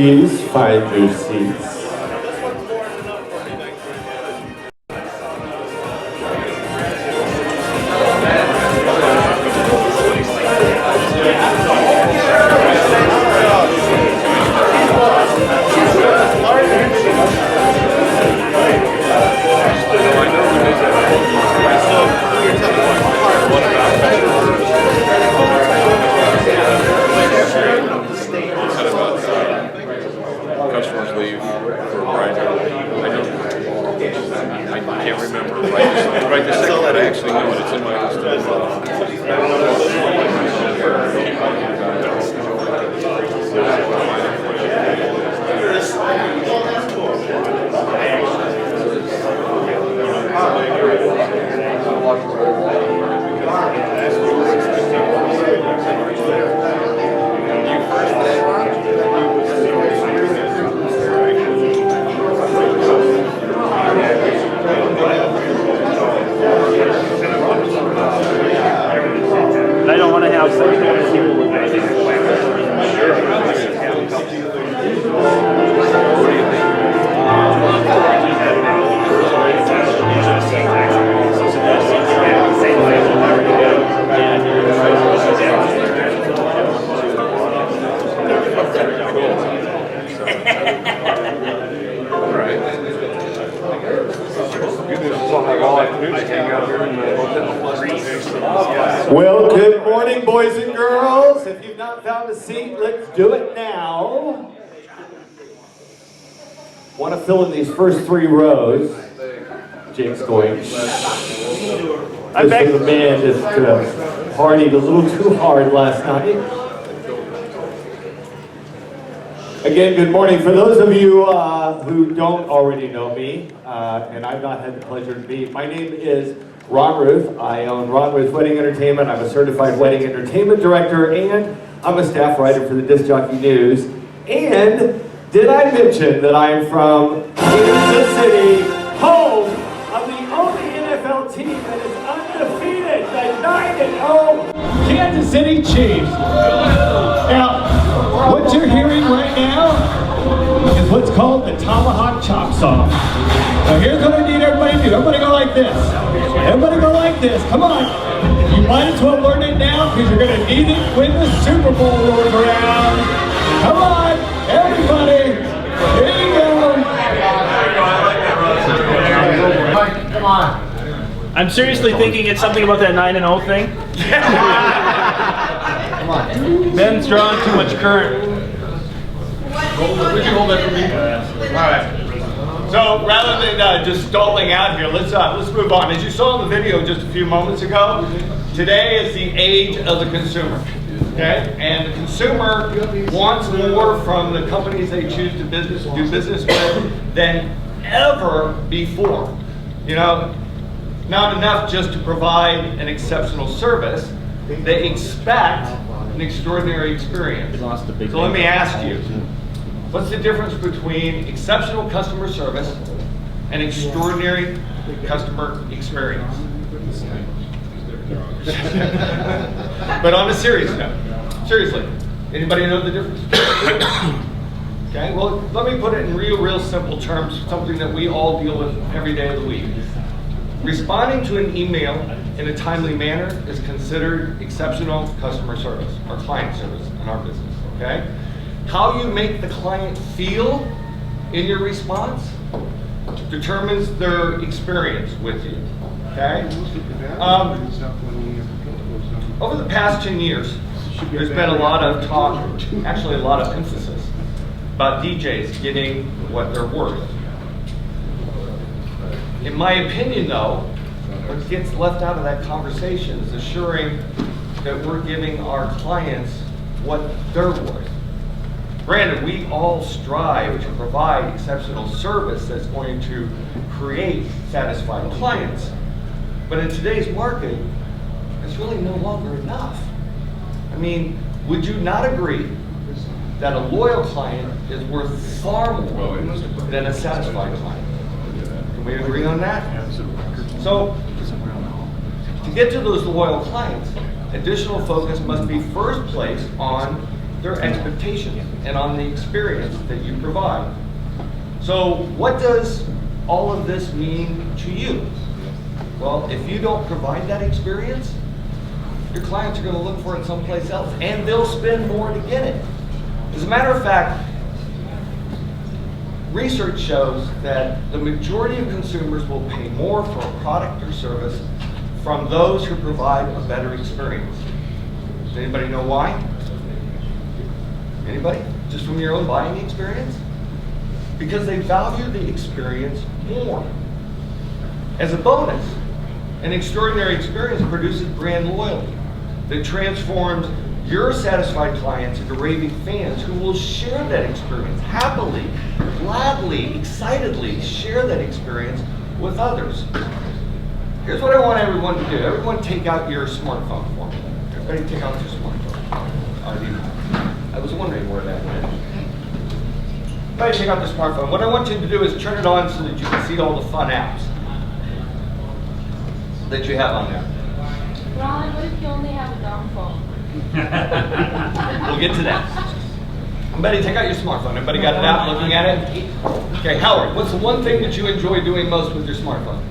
please find your seats. Customers leave for a ride. I can't remember right this second, but I actually know it. It's in my I don't want to have Well, good morning, boys and girls. If you've not found a seat, let's do it now. Want to fill in these first 3 rows. Jake's going. I beg the man just partied a little too hard last night. Again, good morning. For those of you who don't already know me, and I've not had the pleasure to meet, my name is Ruth. I own Ruth Wedding Entertainment. I'm a certified wedding entertainment director, and I'm a staff writer for the Disc Jockey News. And did I mention that I'm from Kansas City, home of the only NFL team that is undefeated, the 9-0 Kansas City Chiefs. Now, what you're hearing right now is what's called the tomahawk chop song. Now here's what I need everybody to do. Everybody go like this. Everybody go like this. Come on. You might as well learn it now because you're going to need it when the Super Bowl rolls around. Come on, everybody. Here you go. Come on. I'm seriously thinking it's something about that 9-0 thing. Come on. Ben's drawing too much current. Would you hold that for me? All right. So rather than just stalling out here, let's move on. As you saw in the video just a few moments ago, today is the age of the consumer. Okay, and the consumer wants more from the companies they choose to do business with than ever before. You know, not enough just to provide an exceptional service; they expect an extraordinary experience. So let me ask you. What's the difference between exceptional customer service and extraordinary customer experience? But on a serious note, seriously, anybody know the difference? Okay, well, let me put it in real simple terms, something that we all deal with every day of the week. Responding to an email in a timely manner is considered exceptional customer service or client service in our business, okay? How you make the client feel in your response determines their experience with you, okay? Over the past 10 years, there's been a lot of talk, actually a lot of emphasis, about DJs getting what they're worth. In my opinion, though, what gets left out of that conversation is assuring that we're giving our clients what they're worth. Granted, we all strive to provide exceptional service that's going to create satisfied clients. But in today's market, it's really no longer enough. I mean, would you not agree that a loyal client is worth far more than a satisfied client? Can we agree on that? So, to get to those loyal clients, additional focus must be first placed on their expectations and on the experience that you provide. So what does all of this mean to you? Well, if you don't provide that experience, your clients are going to look for it someplace else, and they'll spend more to get it. As a matter of fact, research shows that the majority of consumers will pay more for a product or service from those who provide a better experience. Does anybody know why? Anybody? Just from your own buying experience? Because they value the experience more. As a bonus, an extraordinary experience produces brand loyalty that transforms your satisfied clients into raving fans who will share that experience happily, gladly, excitedly share that experience with others. Here's what I want everyone to do. Everyone take out your smartphone for me. Everybody take out your smartphone. I was wondering where that went. Everybody take out the smartphone. What I want you to do is turn it on so that you can see all the fun apps that you have on there. Ron, what if you only have a dumb phone? We'll get to that. Everybody take out your smartphone. Everybody got it out, looking at it? Okay, Howard, what's the one thing that you enjoy doing most with your smartphone?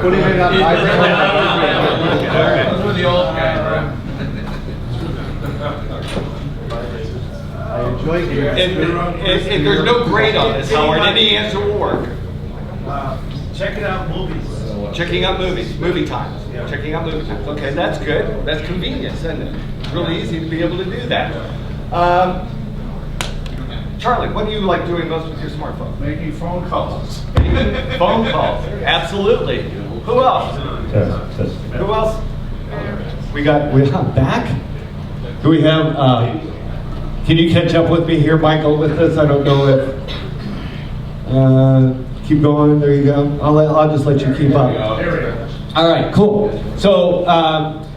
Putting it on Those were the old guys, I enjoy If there's no grade on this, Howard, any answer will work. Checking out movies. Checking out movies, movie times. Checking out movie times. Okay, that's good. That's convenience, isn't it? It's really easy to be able to do that. Charlie, what do you like doing most with your smartphone? Making phone calls. Making phone calls. Absolutely. Who else? Who else? We're back? Do we have, can you catch up with me here, Michael, with this? I don't know if, keep going, there you go. I'll just let you keep up. There we go. All right, cool. So,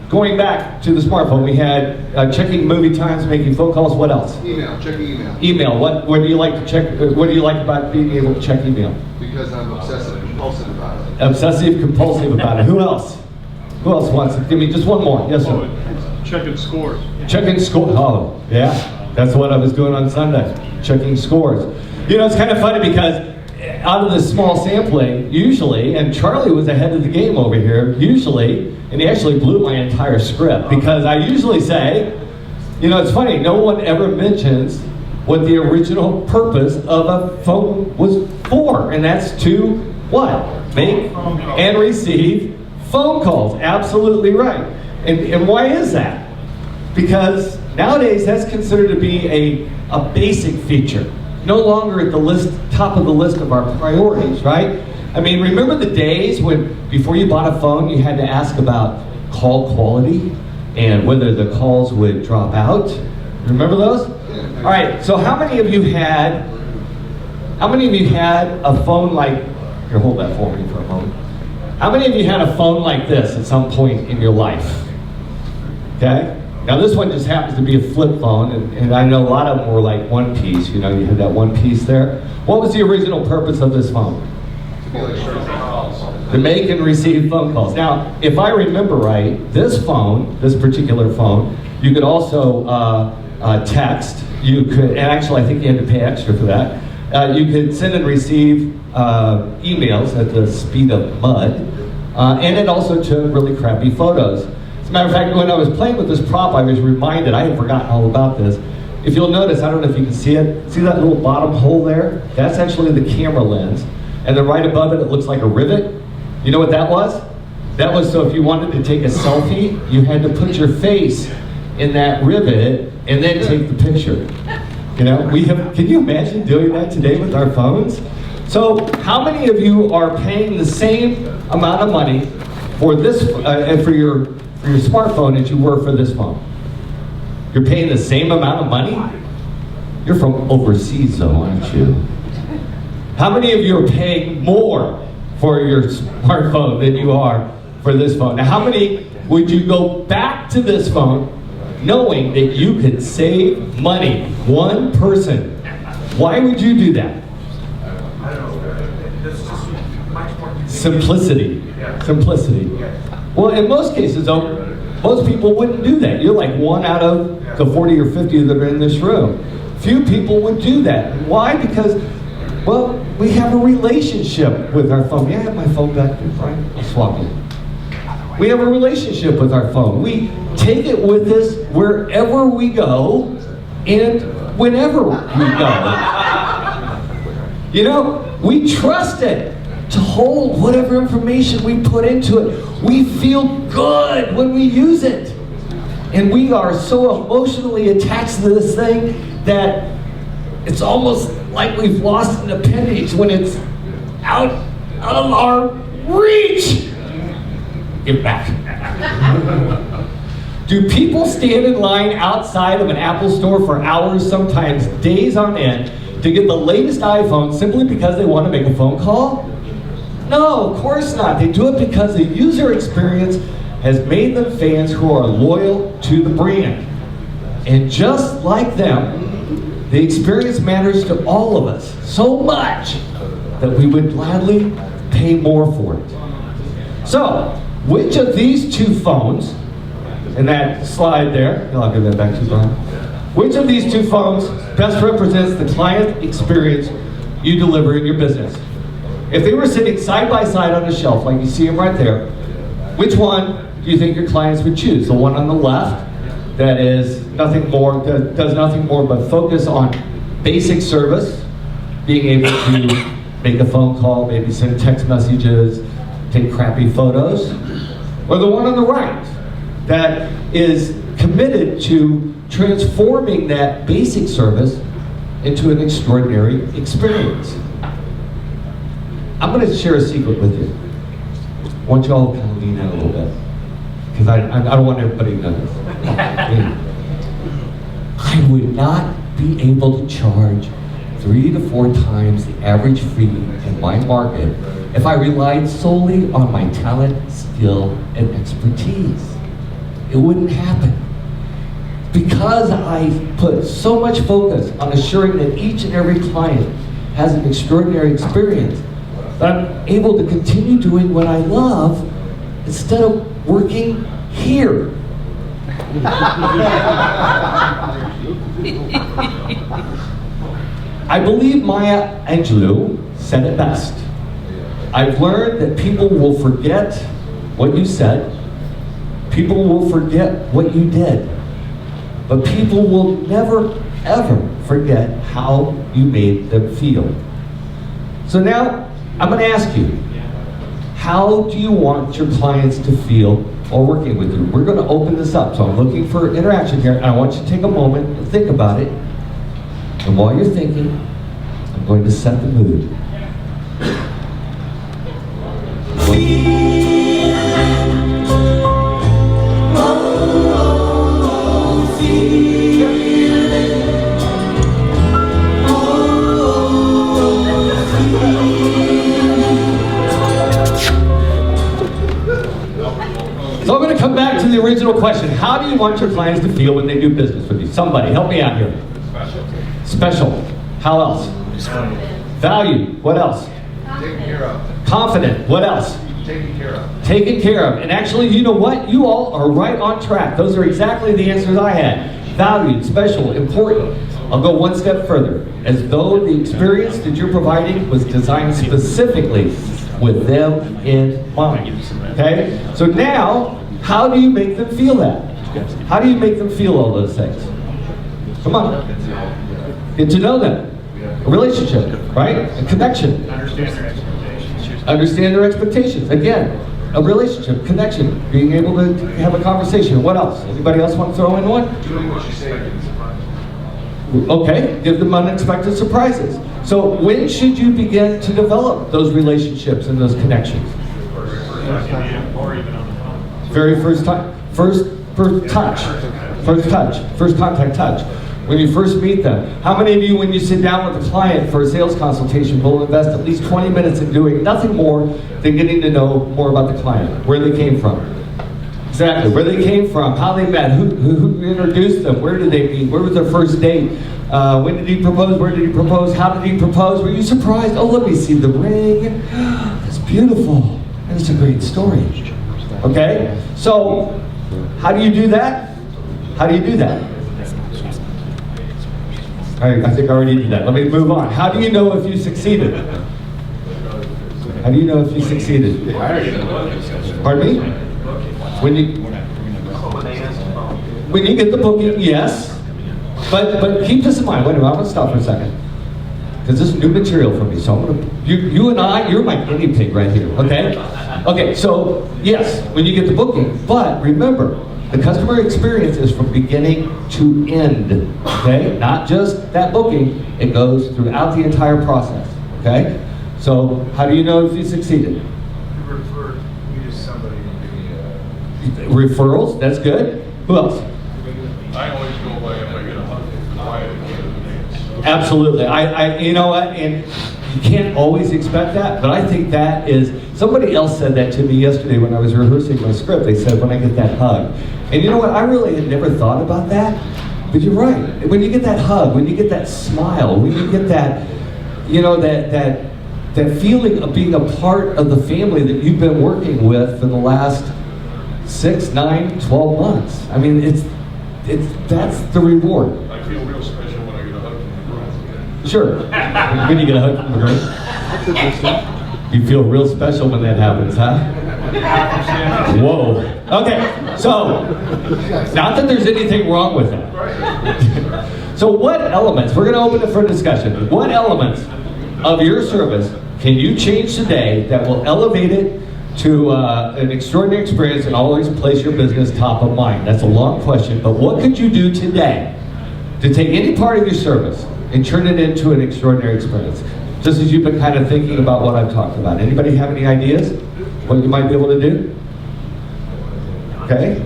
going back to the smartphone, we had checking movie times, making phone calls, what else? Email, checking email. Email, what do you like to check, what do you like about being able to check email? Because I'm obsessive compulsive about it. Obsessive compulsive about it. Who else? Who else wants to give me just one more? Yes, sir. Checking scores. Checking score. Oh, yeah. That's what I was doing on Sunday. Checking scores. You know, it's kind of funny because out of this small sampling, usually, and Charlie was ahead of the game over here, usually, and he actually blew my entire script because I usually say, you know, it's funny, no one ever mentions what the original purpose of a phone was for, and that's to what? Make and receive phone calls. Absolutely right. And why is that? Because nowadays that's considered to be a basic feature. No longer at the list, top of the list of our priorities, right? I mean, remember the days when before you bought a phone, you had to ask about call quality and whether the calls would drop out? Remember those? All right, so how many of you had a phone like, here, hold that for me for a moment. How many of you had a phone like this at some point in your life? Okay? Now this one just happens to be a flip phone, and I know a lot of them were like one piece, you know, you had that one piece there. What was the original purpose of this phone? To make and receive phone calls. Now, if I remember right, this phone, this particular phone, you could also text, you could, and actually I think you had to pay extra for that. You could send and receive emails at the speed of mud, and it also took really crappy photos. As a matter of fact, when I was playing with this prop, I was reminded, I had forgotten all about this. If you'll notice, I don't know if you can see it, see that little bottom hole there? That's actually the camera lens. And then right above it, it looks like a rivet. You know what that was? That was so if you wanted to take a selfie, you had to put your face in that rivet and then take the picture. You know, can you imagine doing that today with our phones? So how many of you are paying the same amount of money for this, for your smartphone as you were for this phone? You're paying the same amount of money? You're from overseas though, aren't you? How many of you are paying more for your smartphone than you are for this phone? Now, how many would you go back to this phone knowing that you could save money? One person. Why would you do that? I don't know. It's just much more Simplicity. Simplicity. Well, in most cases, though, Most people wouldn't do that. You're like one out of the 40 or 50 that are in this room. Few people would do that. Why? Because, well, we have a relationship with our phone. May I have my phone back there, Brian? I'll swap it. We have a relationship with our phone. We take it with us wherever we go and whenever we go. You know, we trust it to hold whatever information we put into it. We feel good when we use it. And we are so emotionally attached to this thing that it's almost like we've lost an appendage when it's out of our reach. Give back. Do people stand in line outside of an Apple store for hours, sometimes days on end, to get the latest iPhone simply because they want to make a phone call? No, of course not. They do it because the user experience has made them fans who are loyal to the brand. And just like them, the experience matters to all of us so much that we would gladly pay more for it. So, which of these two phones, in that slide there, I'll give that back to you, Brian. Which of these two phones best represents the client experience you deliver in your business? If they were sitting side by side on a shelf, like you see them right there, which one do you think your clients would choose? The one on the left that is nothing more, that does nothing more but focus on basic service, being able to make a phone call, maybe send text messages, take crappy photos, or the one on the right that is committed to transforming that basic service into an extraordinary experience. I'm going to share a secret with you. I want you all to kind of lean in a little bit, because I don't want everybody to know this. I would not be able to charge 3 to 4 times the average fee in my market if I relied solely on my talent, skill, and expertise. It wouldn't happen. Because I put so much focus on assuring that each and every client has an extraordinary experience, that I'm able to continue doing what I love instead of working here. I believe Maya Angelou said it best. I've learned that people will forget what you said, people will forget what you did, but people will never, ever forget how you made them feel. So now, I'm going to ask you, how do you want your clients to feel while working with you? We're going to open this up, so I'm looking for interaction here, and I want you to take a moment and think about it. And while you're thinking, I'm going to set the mood. So I'm going to come back to the original question. How do you want your clients to feel when they do business with you? Somebody, help me out here. Special. How else? Value. What else? Taken care of. Confident. What else? Taken care of. Taken care of. And actually, you know what? You all are right on track. Those are exactly the answers I had. Valued, special, important. I'll go one step further. As though the experience that you're providing was designed specifically with them in mind. Okay? So now, how do you make them feel that? How do you make them feel all those things? Come on. Get to know them. A relationship, right? A connection. Understand their expectations. Again, a relationship, connection, being able to have a conversation. What else? Anybody else want to throw in one? Doing what you say. Okay, give them unexpected surprises. So when should you begin to develop those relationships and those connections? Very first time. First touch. First contact touch. When you first meet them. How many of you, when you sit down with a client for a sales consultation, will invest at least 20 minutes in doing nothing more than getting to know more about the client, where they came from? Exactly, where they came from, how they met, who introduced them, where did they meet, where was their first date, when did he propose, where did he propose, how did he propose, were you surprised? Oh, let me see the ring, that's beautiful, and it's a great story. Okay, so How do you do that? How do you do that? I think I already did that. Let me move on. How do you know if you succeeded? How do you know if you succeeded? Pardon me? When you get the booking, yes. But keep this in mind. Wait a minute, I'm going to stop for a second. Because this is new material for me. So I'm going to, you and I, you're my guinea pig right here, okay? Okay, so yes, when you get the booking. But remember, the customer experience is from beginning to end, okay? Not just that booking, it goes throughout the entire process, okay? So how do you know if you succeeded? Refer me to somebody and give me Referrals, that's good. Who else? I always go by if I get a hundred, why I get a Absolutely. You know what? And you can't always expect that, but I think that is, somebody else said that to me yesterday when I was rehearsing my script. They said, when I get that hug. And you know what? I really had never thought about that, but you're right. When you get that hug, when you get that smile, when you get that, you know, that feeling of being a part of the family that you've been working with for the last 6, 9, 12 months. I mean, that's the reward. I feel real special when I get a hug from the girl. Sure. When you get a hug from the girl. You feel real special when that happens, huh? Whoa. Okay, so, not that there's anything wrong with that. So what elements, we're going to open it for discussion. What elements of your service can you change today that will elevate it to an extraordinary experience and always place your business top of mind? That's a long question, but what could you do today to take any part of your service and turn it into an extraordinary experience? Just as you've been kind of thinking about what I've talked about. Anybody have any ideas what you might be able to do? Okay?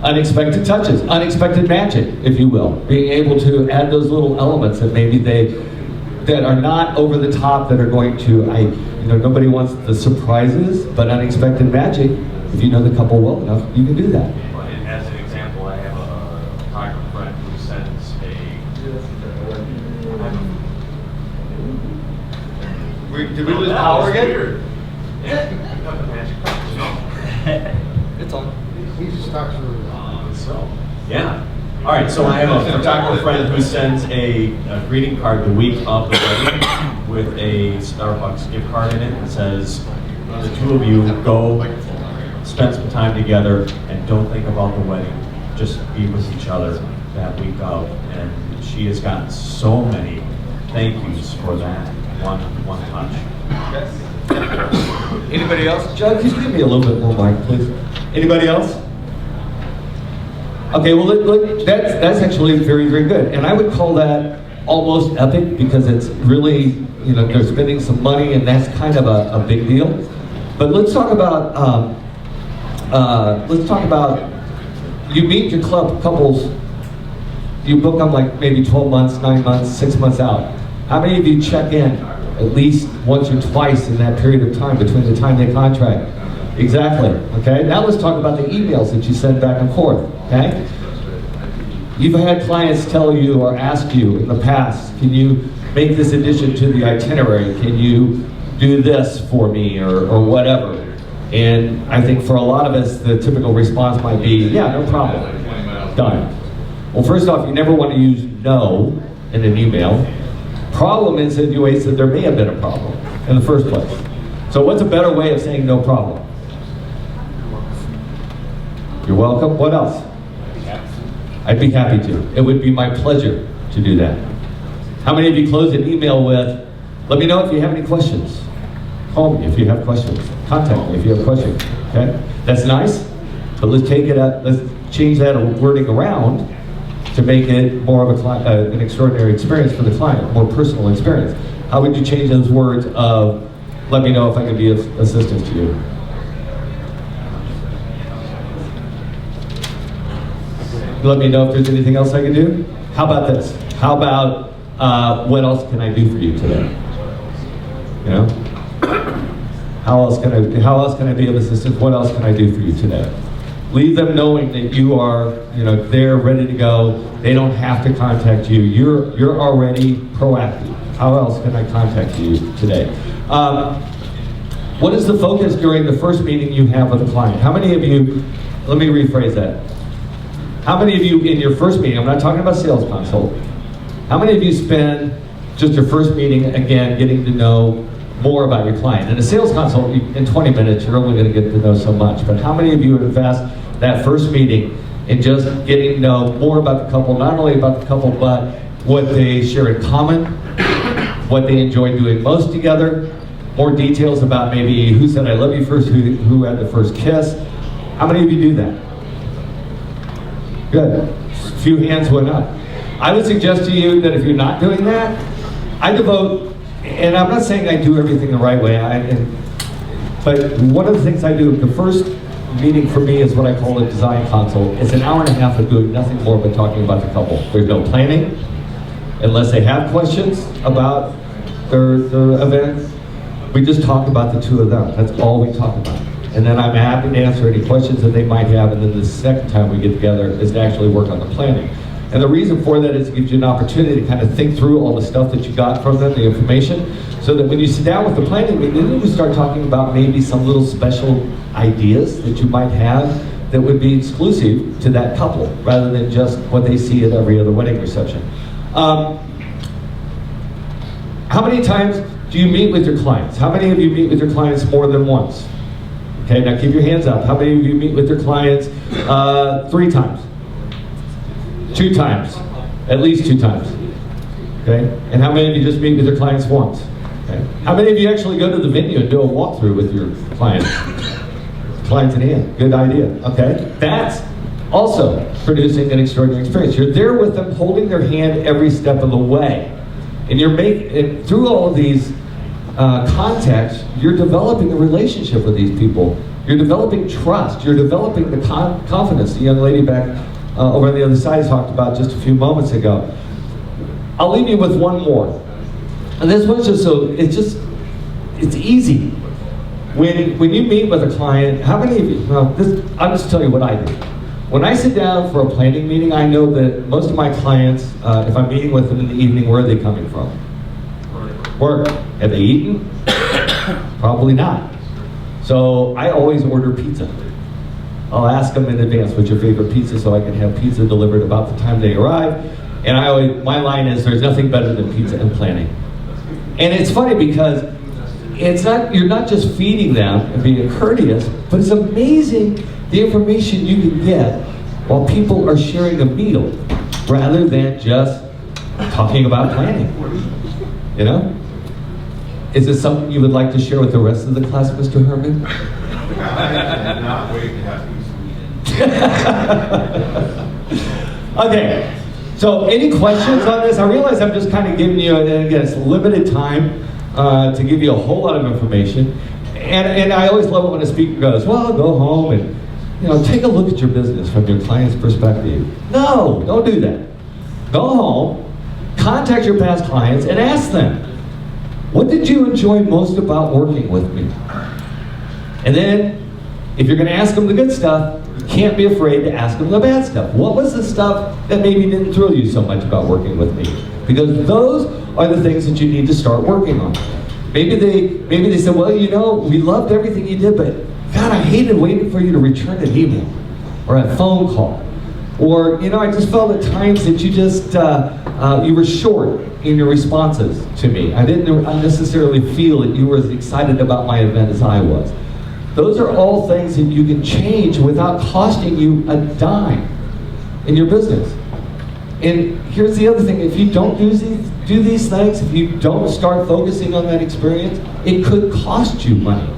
Unexpected touches, unexpected magic, if you will. Being able to add those little elements that maybe that are not over the top, that are going to, nobody wants the surprises, but unexpected magic, if you know the couple well enough, you can do that. As an example, I have a photographer friend who sends Did we lose power again? It's on. He just talks to Yeah. All right, so I have a photographer friend who sends a greeting card the week of the wedding with a Starbucks gift card in it and says, the two of you go spend some time together and don't think about the wedding. Just be with each other that week of. And she has gotten so many thank yous for that one touch. Anybody else? John, could you give me a little bit more mic, please? Anybody else? Okay, well, look, that's actually very, very good. And I would call that almost epic because it's really, they're spending some money and that's kind of a big deal. But let's talk about, you meet your couples, you book them like maybe 12 months, 9 months, 6 months out. How many of you check in at least once or twice in that period of time between the time they contract? Exactly, okay? Now let's talk about the emails that you send back and forth, okay? You've had clients tell you or ask you in the past, can you make this addition to the itinerary? Can you do this for me or whatever? And I think for a lot of us, the typical response might be, yeah, no problem, done. Well, first off, you never want to use no in an email. Problem insinuates that there may have been a problem in the first place. So what's a better way of saying no problem? You're welcome. What else? I'd be happy to. It would be my pleasure to do that. How many of you close an email with, let me know if you have any questions. Call me if you have questions. Contact me if you have questions. Okay? That's nice, but let's change that wording around to make it more of an extraordinary experience for the client, a more personal experience. How would you change those words of, let me know if I can be of assistance to you? Let me know if there's anything else I can do. How about this? How about what else can I do for you today? You know? How else can I be of assistance? What else can I do for you today? Leave them knowing that you are, they're ready to go. They don't have to contact you. You're already proactive. How else can I contact you today? What is the focus during the first meeting you have with a client? How many of you, let me rephrase that. How many of you in your first meeting, I'm not talking about sales consult, how many of you spend just your first meeting, again, getting to know more about your client? In a sales consult, in 20 minutes, you're only going to get to know so much. But how many of you invest that first meeting in just getting to know more about the couple, not only about the couple, but what they share in common, what they enjoy doing most together, more details about maybe who said I love you first, who had the first kiss. How many of you do that? Good. A few hands went up. I would suggest to you that if you're not doing that, I devote, and I'm not saying I do everything the right way, but one of the things I do, the first meeting for me is what I call a design consult. It's an hour and a half of doing nothing more but talking about the couple. There's no planning, unless they have questions about their event. We just talk about the two of them. That's all we talk about. And then I'm happy to answer any questions that they might have, and then the second time we get together is to actually work on the planning. And the reason for that is it gives you an opportunity to kind of think through all the stuff that you got from them, the information, so that when you sit down with the planning meeting, then you start talking about maybe some little special ideas that you might have that would be exclusive to that couple, rather than just what they see at every other wedding reception. How many times do you meet with your clients? How many of you meet with your clients more than once? Okay, now keep your hands up. How many of you meet with your clients 3 times? 2 times, at least 2 times, okay? And how many of you just meet with your clients once? Okay. How many of you actually go to the venue and do a walkthrough with your clients? Clients in hand, good idea, okay? That's also producing an extraordinary experience. You're there with them, holding their hand every step of the way. And and through all of these contexts, you're developing a relationship with these people. You're developing trust, you're developing the confidence. The young lady back over on the other side talked about just a few moments ago. I'll leave you with one more. And this one's just it's easy. When you meet with a client, how many of you, I'll just tell you what I do. When I sit down for a planning meeting, I know that most of my clients, if I'm meeting with them in the evening, where are they coming from? Work. Have they eaten? Probably not. So I always order pizza. I'll ask them in advance, what's your favorite pizza, so I can have pizza delivered about the time they arrive. And my line is, there's nothing better than pizza and planning. And it's funny because you're not just feeding them and being courteous, but it's amazing the information you can get while people are sharing a meal, rather than just talking about planning. You know? Is this something you would like to share with the rest of the class, Mr. Herman? I cannot wait to have these. Okay, so any questions on this? I realize I'm just kind of giving you, and again, it's limited time to give you a whole lot of information. And I always love it when a speaker goes, well, go home and take a look at your business from your client's perspective. No, don't do that. Go home, contact your past clients, and ask them, what did you enjoy most about working with me? And then, if you're going to ask them the good stuff, you can't be afraid to ask them the bad stuff. What was the stuff that maybe didn't thrill you so much about working with me? Because those are the things that you need to start working on. Maybe they said, well, we loved everything you did, but God, I hated waiting for you to return an email or a phone call. Or, I just felt at times that you just, you were short in your responses to me. I didn't necessarily feel that you were as excited about my event as I was. Those are all things that you can change without costing you a dime in your business. And here's the other thing, if you don't do these things, if you don't start focusing on that experience, it could cost you money.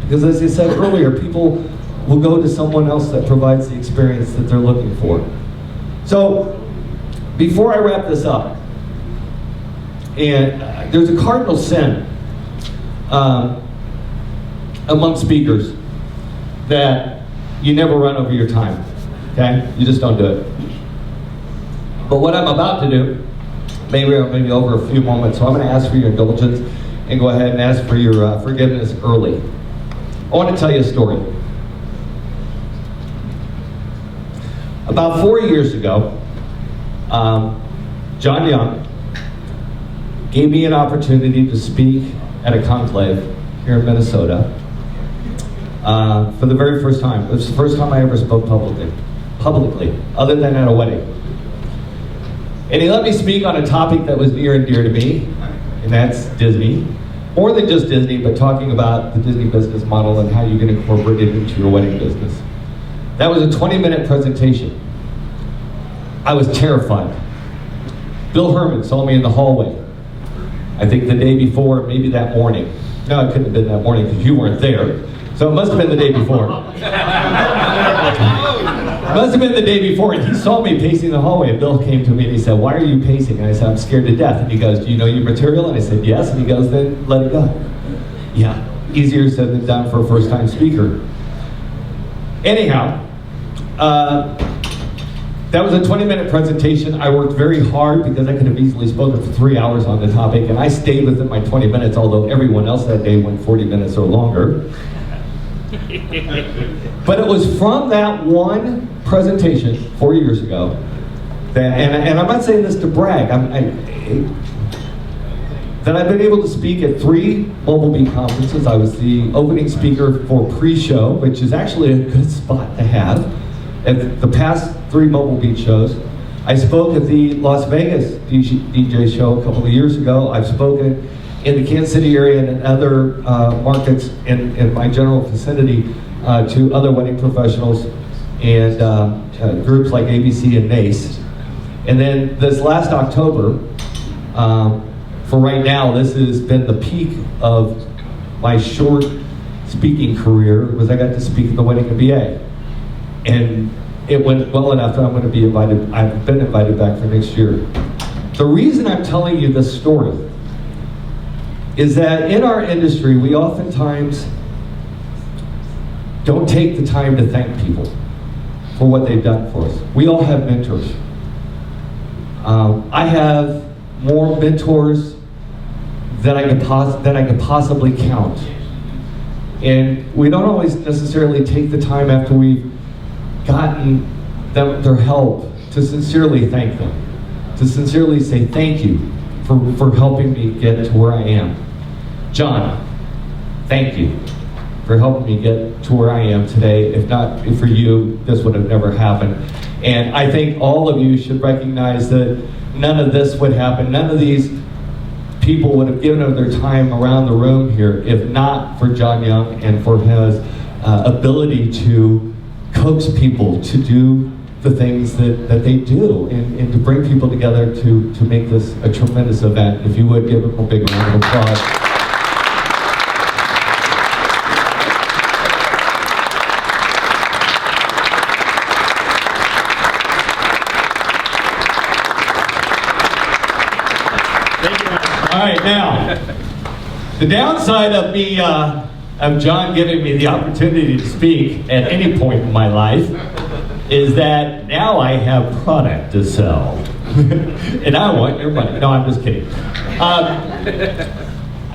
Because as I said earlier, people will go to someone else that provides the experience that they're looking for. So, before I wrap this up, and there's a cardinal sin among speakers that you never run over your time, okay? You just don't do it. But what I'm about to do, maybe over a few moments, so I'm going to ask for your indulgence and go ahead and ask for your forgiveness early. I want to tell you a story. About 4 years ago, John Young gave me an opportunity to speak at a conclave here in Minnesota. for the very first time. It was the first time I ever spoke publicly, other than at a wedding. And he let me speak on a topic that was near and dear to me, and that's Disney. More than just Disney, but talking about the Disney business model and how you can incorporate it into your wedding business. That was a 20-minute presentation. I was terrified. Bill Herman saw me in the hallway. I think the day before, maybe that morning. No, it couldn't have been that morning because you weren't there. So it must have been the day before. It must have been the day before, and he saw me pacing the hallway, and Bill came to me and he said, "Why are you pacing?" And I said, "I'm scared to death." And he goes, "Do you know your material?" And I said, "Yes." And he goes, "Then let it go." Yeah, easier said than done for a first-time speaker. Anyhow, that was a 20-minute presentation. I worked very hard because I could have easily spoken for 3 hours on the topic, and I stayed within my 20 minutes, although everyone else that day went 40 minutes or longer. But it was from that one presentation 4 years ago, that, and I'm not saying this to brag, that I've been able to speak at 3 Mobile Beat conferences. I was the opening speaker for pre-show, which is actually a good spot to have. At the past 3 Mobile Beat shows. I spoke at the Las Vegas DJ show a couple of years ago. I've spoken in the Kansas City area and in other markets in my general vicinity to other wedding professionals and groups like ABC and NACE. And then this last October, for right now, this has been the peak of my short speaking career, was I got to speak at the Wedding MBA. And it went well enough that I'm going to be invited, I've been invited back for next year. The reason I'm telling you this story is that in our industry, we oftentimes don't take the time to thank people for what they've done for us. We all have mentors. I have more mentors than I could possibly count. And we don't always necessarily take the time after we've gotten their help to sincerely thank them, to sincerely say thank you for helping me get to where I am. John, thank you for helping me get to where I am today. If not for you, this would have never happened. And I think all of you should recognize that none of this would happen. None of these people would have given up their time around the room here if not for John Young and for his ability to coax people to do the things that they do and to bring people together to make this a tremendous event. If you would give him a big round of applause. All right, now, the downside of me, of John giving me the opportunity to speak at any point in my life is that now I have product to sell. And I want your money. No, I'm just kidding.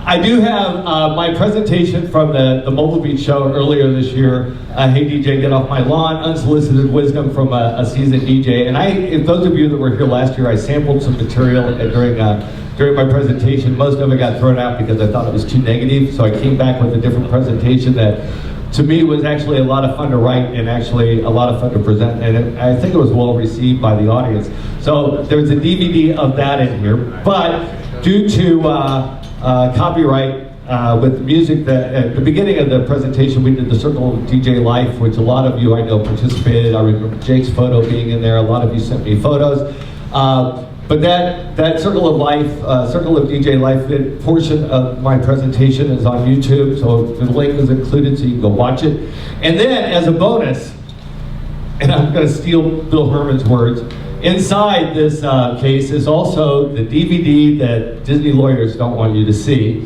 I do have my presentation from the Mobile Beat show earlier this year. Hey DJ, get off my lawn, unsolicited wisdom from a seasoned DJ. And if those of you that were here last year, I sampled some material during my presentation. Most of it got thrown out because I thought it was too negative. So I came back with a different presentation that to me was actually a lot of fun to write and actually a lot of fun to present. And I think it was well received by the audience. So there's a DVD of that in here. But due to copyright with the music that at the beginning of the presentation we did the Circle of DJ Life, which a lot of you I know participated. I remember Jake's photo being in there. A lot of you sent me photos. But that Circle of Life, Circle of DJ Life portion of my presentation is on YouTube, so the link is included so you can go watch it. And then as a bonus, and I'm going to steal Bill Herman's words, inside this case is also the DVD that Disney lawyers don't want you to see.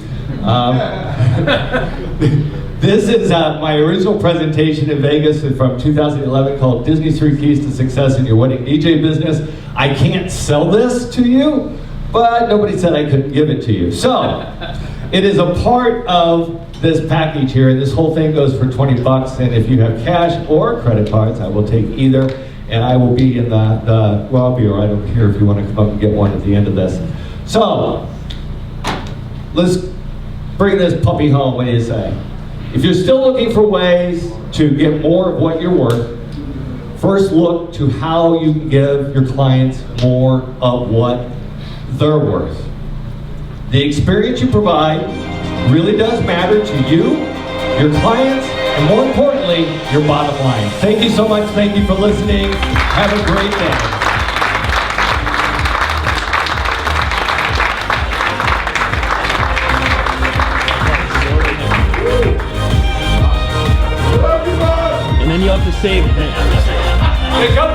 This is my original presentation in Vegas from 2011 called Disney's 3 Keys to Success in Your Wedding DJ Business. I can't sell this to you, but nobody said I couldn't give it to you. So, it is a part of this package here, and this whole thing goes for 20 bucks, and if you have cash or credit cards, I will take either, and I will be in well, I'll be right over here if you want to come up and get one at the end of this. So, let's bring this puppy home, what do you say? If you're still looking for ways to get more of what you're worth, first look to how you can give your clients more of what they're worth. The experience you provide really does matter to you, your clients, and more importantly, your bottom line. Thank you so much. Thank you for listening. Have a great day. And then you have to save it. Hey, come